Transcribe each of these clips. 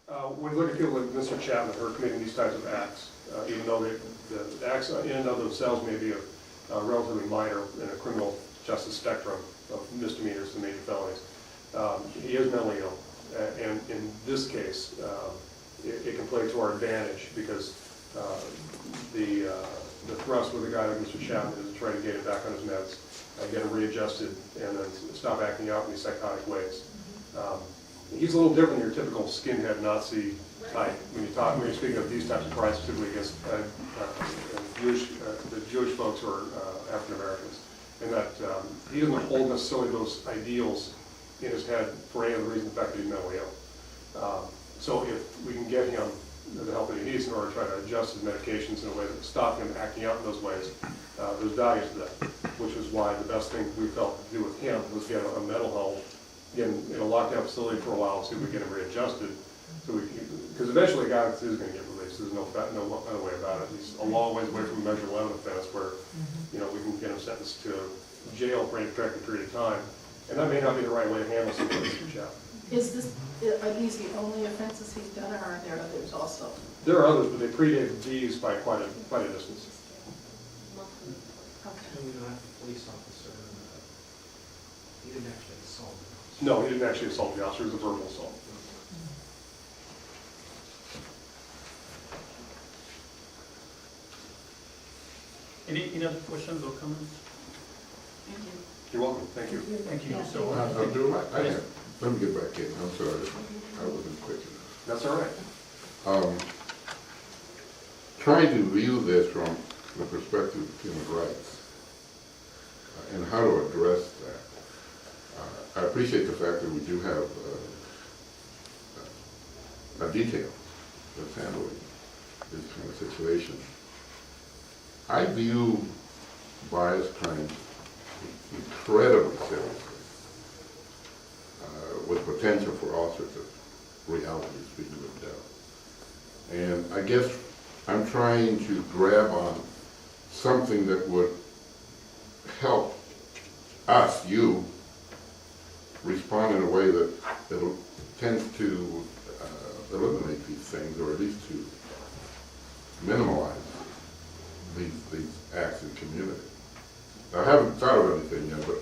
When you look at people like Mr. Chapman who are committing these types of acts, even though the acts in and of themselves may be relatively minor in a criminal justice spectrum of misdemeanors to major felonies, he is mentally ill. And in this case, it can play to our advantage because the thrust with a guy like Mr. Chapman is to try to get him back on his meds, get him readjusted, and then stop acting out in these psychotic ways. He's a little different than your typical skinhead Nazi type. When you speak of these types of crimes, particularly against the Jewish folks who are African Americans, and that he doesn't hold necessarily those ideals in his head for any other reason, the fact that he's mentally ill. So if we can get him the help that he needs in order to try to adjust his medications in a way that stop him acting out in those ways, there's value to that, which is why the best thing we felt to do with him was get a mental home, get him in a lockdown facility for a while, and see if we get him readjusted. So because eventually a guy is going to get released. There's no other way about it. He's a long ways away from a Measure 11 offense where, we can get him sentenced to jail for any protracted period of time. And that may not be the right way to handle something like this job. Are these the only offenses he's done, or are there others also? There are others, but they predate these by quite a distance. Okay. And we don't have a police officer, he didn't actually assault the officer. No, he didn't actually assault the officer. It was a verbal assault. Any other questions or comments? Thank you. You're welcome. Thank you. Thank you. Yeah. So, Let me get back in, I'm sorry, I wasn't quick enough. That's all right. Trying to view this from the perspective of human rights and how to address that. I appreciate the fact that we do have a detail that's handling this kind of situation. I view bias claims incredibly seriously, with potential for all sorts of realities being lived out. And I guess I'm trying to grab on something that would help us, you, respond in a way that tends to eliminate these things, or at least to minimize these acts in community. I haven't thought of anything yet, but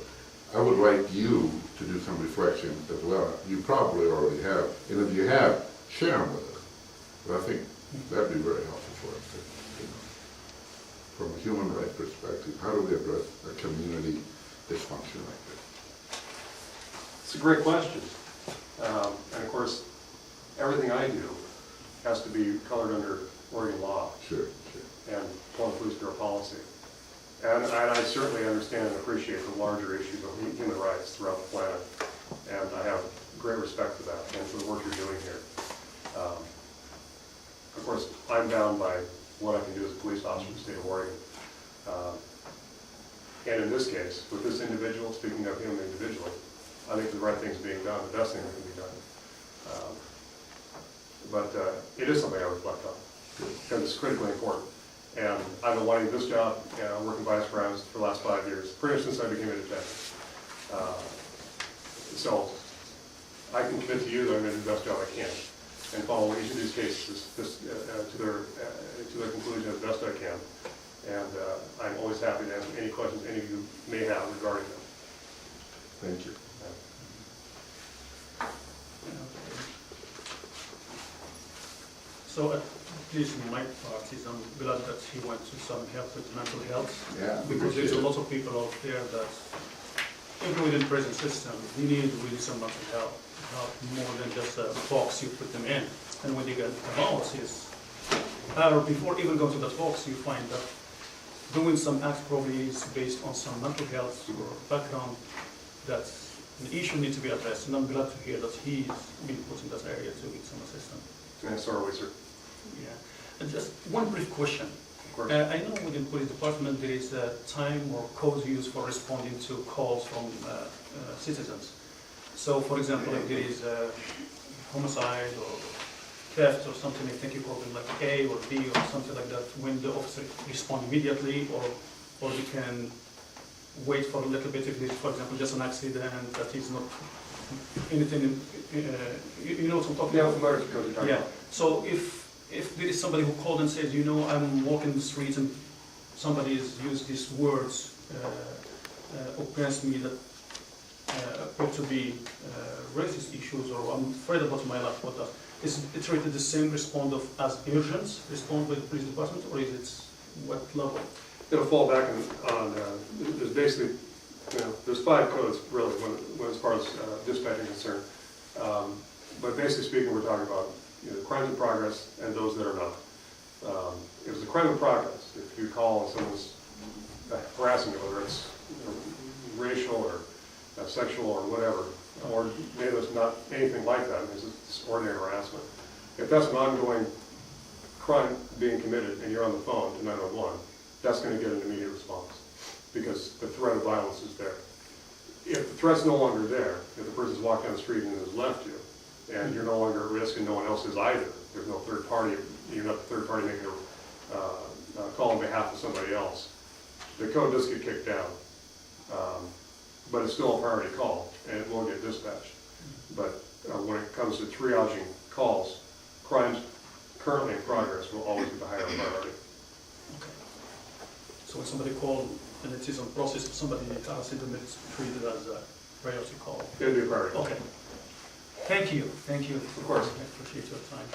I would like you to do some reflection as well. You probably already have, and if you have, share them with us. But I think that'd be very helpful for us to, from a human rights perspective, how do we address a community dysfunction like this? It's a great question. And of course, everything I do has to be colored under Oregon law Sure. and Plymouth Police Bureau policy. And I certainly understand and appreciate the larger issues of human rights throughout the planet. And I have great respect for that and for the work you're doing here. Of course, I'm bound by what I can do as a police officer in the state of Oregon. And in this case, with this individual, speaking of him individually, I think the right thing's being done, the best thing that can be done. But it is something I reflect on because it's critically important. And I've been wanting this job, working bias crimes for the last 5 years, pretty much since I became a detective. So I can commit to you that I'm going to do the best job I can and follow each of these cases to their conclusion as best I can. And I'm always happy to answer any questions any of you may have regarding them. Thank you. so at least in my part, I'm glad that he went to some help with mental health. Yeah. Because there's a lot of people out there that, even within the prison system, they need really some mental help more than just a box you put them in. And when they get out, before even going to that box, you find that doing some acts probably is based on some mental health or background that an issue needs to be addressed. And I'm glad to hear that he's been put in that area to get some assistance. And sorry, sir. Yeah. And just one brief question. Of course. I know within the police department there is a time or code used for responding to calls from citizens. So, for example, if there is a homicide or theft or something, I think you call them like A or B or something like that, when the officer respond immediately, or they can wait for a little bit if it's, for example, just an accident that is not anything, you know what I'm talking Yeah, I'm about? familiar with the code you're talking Yeah, about. so if there is somebody who called and says, you know, I'm walking the streets and somebody has used these words against me that appear to be racist issues, or I'm afraid about my life, what that, is it treated the same response as urgent response by the police department, or is it what level? It'll fall back on, there's basically, there's 5 codes really, when as far as dispatching is concerned. But basically speaking, we're talking about, crimes in progress and those that are not. If it's a crime in progress, if you call and someone's harassing you, whether it's racial or sexual or whatever, or maybe it's not anything like that, it's ordinary harassment. If that's an ongoing crime being committed and you're on the phone to 911, that's going to get an immediate response because the threat of violence is there. If the threat's no longer there, if the person's walked down the street and has left you, and you're no longer at risk and no one else is either, there's no third party, you're not the third party making a call on behalf of somebody else, the code does get kicked down. But it's still a priority call and it will get dispatched. But when it comes to triaging calls, crimes currently in progress will always be the higher priority. Okay. So when somebody called and it is on process, if somebody asks them, it's treated as a priority call. It'll be a priority. Okay. Thank you. Of course. I appreciate your time.